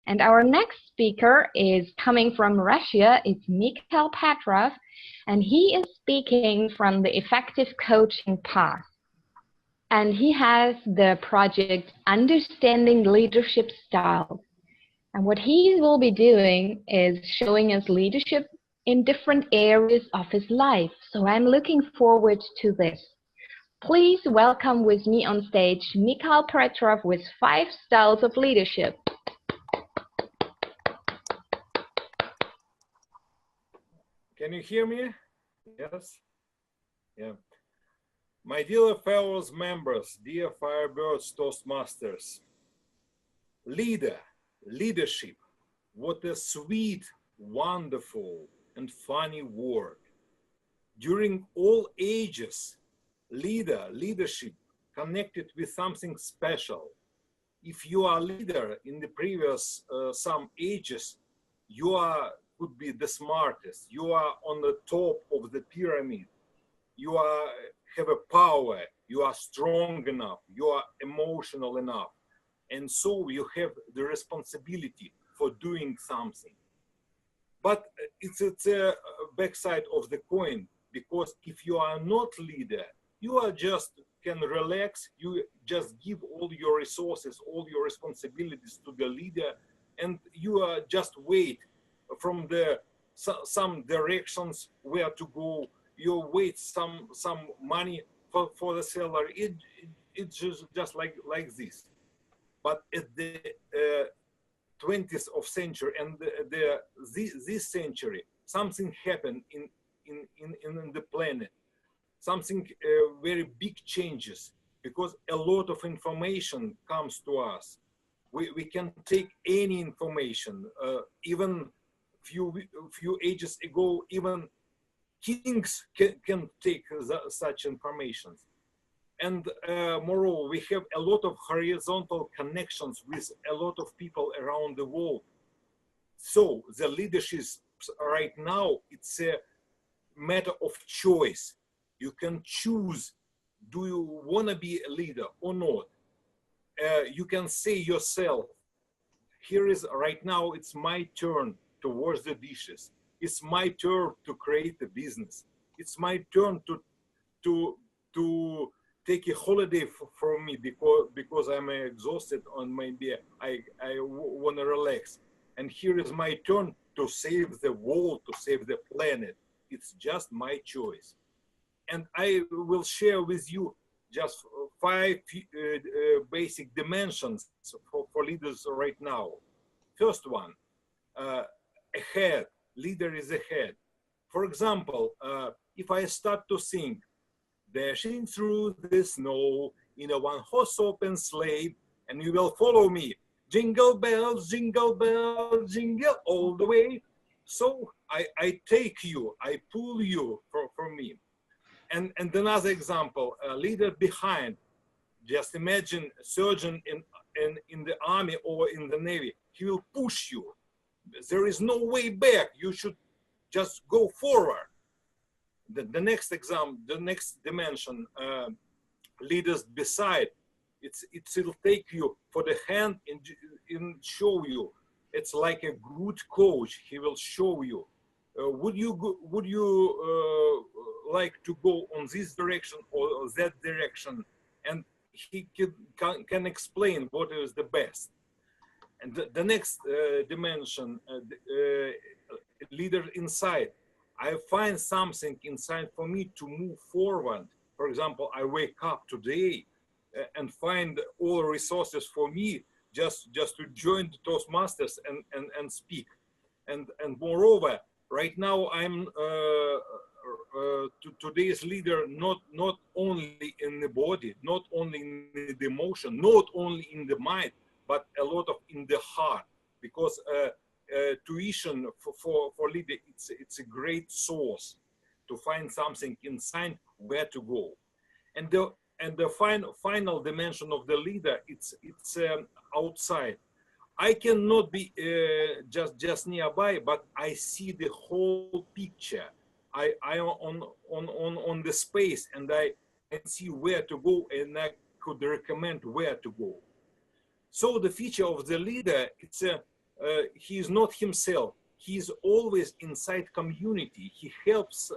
And our next speaker is coming from Russia. It's Mikhail Petrov, and he is speaking from the Effective Coaching Path. And he has the project Understanding Leadership Styles. And what he will be doing is showing us leadership in different areas of his life. So I'm looking forward to this. Please welcome with me on stage Mikhail Petrov with 5 Styles of Leadership. Can you hear me? Yes? Yeah. My dear fellows members, dear Firebirds Toastmasters, leadership, what a sweet, wonderful, and funny word. During all ages, leadership connected with something special. If you are a leader in the previous some ages, you could be the smartest. You are on the top of the pyramid. You have a power. You are strong enough. You are emotional enough. And so you have the responsibility for doing something. But it's a backside of the coin, because if you are not leader, you are just can relax. You just give all your resources, all your responsibilities to the leader, and you are just wait from the some directions where to go. You wait some money for the salary. It's just like this. But at the 20th of century and this century, something happened in the planet. Something very big changes, because a lot of information comes to us. We can take any information. Even few ages ago, even kings can take such information. And moreover, we have a lot of horizontal connections with a lot of people around the world. So the leadership right now, it's a matter of choice. You can choose, do you want to be a leader or not? You can say yourself, here is right now, it's my turn to wash the dishes. It's my turn to create a business. It's my turn to take a holiday from me because I'm exhausted and maybe I want to relax. And here is my turn to save the world, to save the planet. It's just my choice. And I will share with you just 5 basic dimensions for leaders right now. First one, ahead. Leader is ahead. For example, if I start to sing, dashing through the snow in a one-horse open sleigh, and you will follow me. Jingle bells, jingle all the way. So I take you, I pull you from me. And another example, a leader behind. Just imagine a surgeon in the army or in the navy. He will push you. There is no way back. You should just go forward. The next exam, the next dimension, leaders beside. It'll take you for the hand and show you. It's like a good coach. He will show you. Would you like to go on this direction or that direction? And he can explain what is the best. And the next dimension, leader inside. I find something inside for me to move forward. For example, I wake up today and find all resources for me just to join the Toastmasters and speak. And moreover, right now I'm today's leader not only in the body, not only in the emotion, not only in the mind, but a lot of in the heart, because tuition for leader, it's a great source to find something inside where to go. And the final dimension of the leader, it's outside. I cannot be just nearby, but I see the whole picture. I on the space, and I can see where to go, and I could recommend where to go. So the feature of the leader, it's he is not himself. He is always inside community. He helps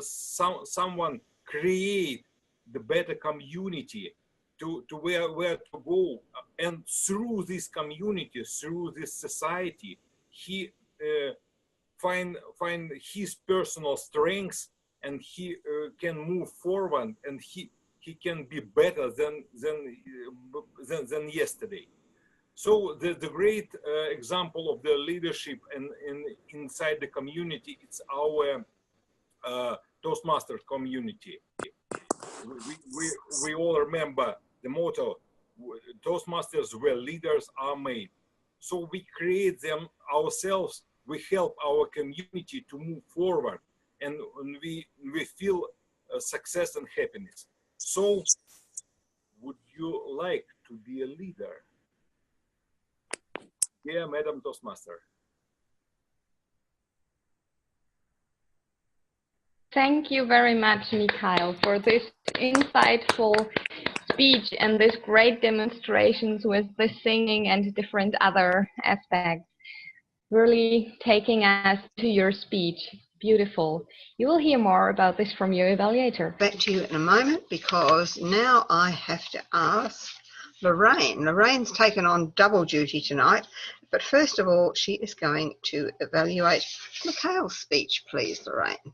someone create the better community to where to go. And through this community, through this society, he find his personal strengths, and he can move forward, and he can be better than yesterday. So the great example of the leadership and inside the community, it's our Toastmasters community. We all remember the motto, Toastmasters where leaders are made. So we create them ourselves, we help our community to move forward, and we feel success and happiness. So would you like to be a leader? Yeah, Madam Toastmaster. Thank you very much, Mikhail, for this insightful speech and this great demonstrations with the singing and different other aspects. Really taking us to your speech. Beautiful. You will hear more about this from your evaluator. Back to you in a moment, because now I have to ask Lorraine. Lorraine's taken on double duty tonight, but first of all, she is going to evaluate Mikhail's speech, please, Lorraine.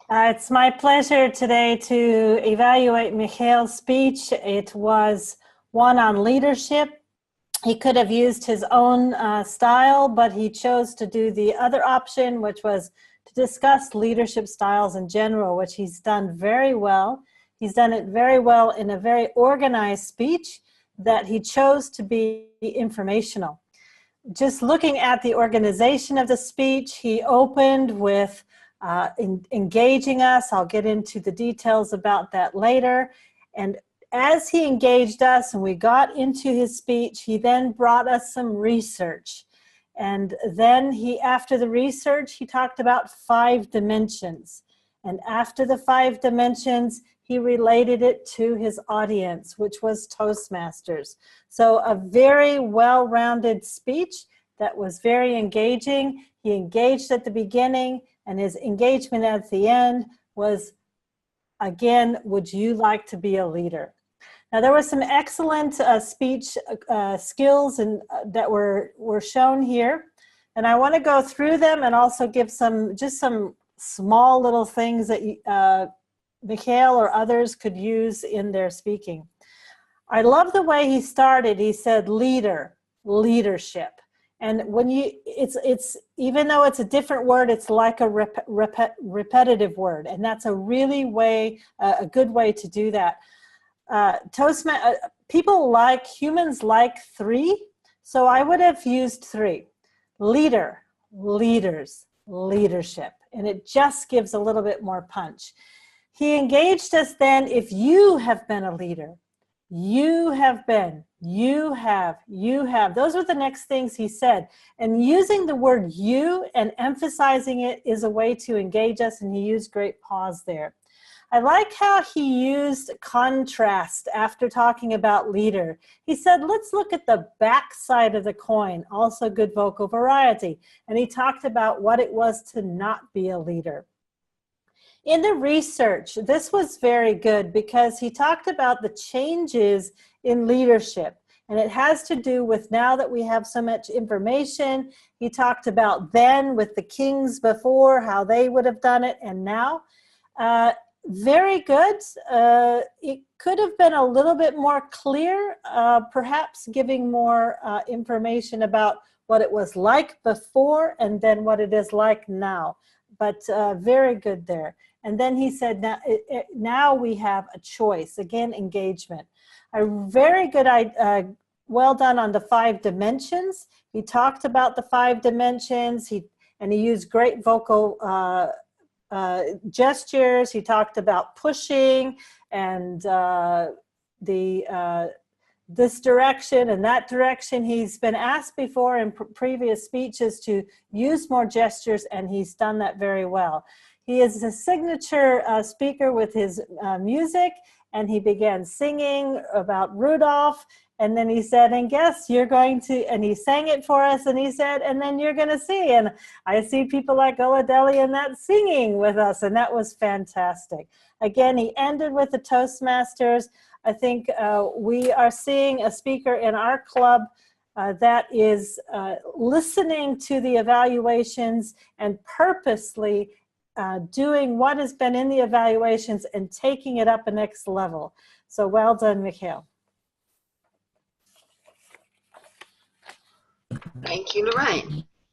It's my pleasure today to evaluate Mikhail's speech. It was one on leadership. He could have used his own style, but he chose to do the other option, which was to discuss leadership styles in general, which he's done very well. He's done it very well in a very organized speech that he chose to be informational. Just looking at the organization of the speech, he opened with engaging us. I'll get into the details about that later. And as he engaged us and we got into his speech, he then brought us some research. And then after the research, he talked about 5 dimensions. And after the 5 dimensions, he related it to his audience, which was Toastmasters. So a very well-rounded speech that was very engaging. He engaged at the beginning, and his engagement at the end was, again, would you like to be a leader? Now, there were some excellent speech skills that were shown here, and I want to go through them and also give just some small little things that Mikhail or others could use in their speaking. I love the way he started. He said leader, leadership. And when it's even though it's a different word, it's like a repetitive word, and that's a good way to do that. Humans like 3, so I would have used 3. Leader, leaders, leadership, and it just gives a little bit more punch. He engaged us then, if you have been a leader, you have been, you have. Those are the next things he said. And using the word you and emphasizing it is a way to engage us, and he used great pause there. I like how he used contrast after talking about leader. He said, let's look at the back side of the coin, also good vocal variety. And he talked about what it was to not be a leader. In the research, this was very good because he talked about the changes in leadership. And it has to do with now that we have so much information. He talked about then with the kings before, how they would have done it, and now. Very good. It could have been a little bit more clear, perhaps giving more information about what it was like before and then what it is like now. But very good there. And then he said, now we have a choice. Again, engagement. A very good, well done on the 5 dimensions. He talked about the 5 dimensions. He used great vocal gestures. He talked about pushing and this direction and that direction. He's been asked before in previous speeches to use more gestures, and he's done that very well. He is a signature speaker with his music, and he began singing about Rudolph, And then he said, and guess you're going to, and he sang it for us, and he said, and then you're going to see. And I see people like Oladeli and that singing with us, and that was fantastic. Again, he ended with the Toastmasters. I think we are seeing a speaker in our club that is listening to the evaluations and purposely doing what has been in the evaluations and taking it up a next level. So well done, Mikhail. Thank you, Lorraine.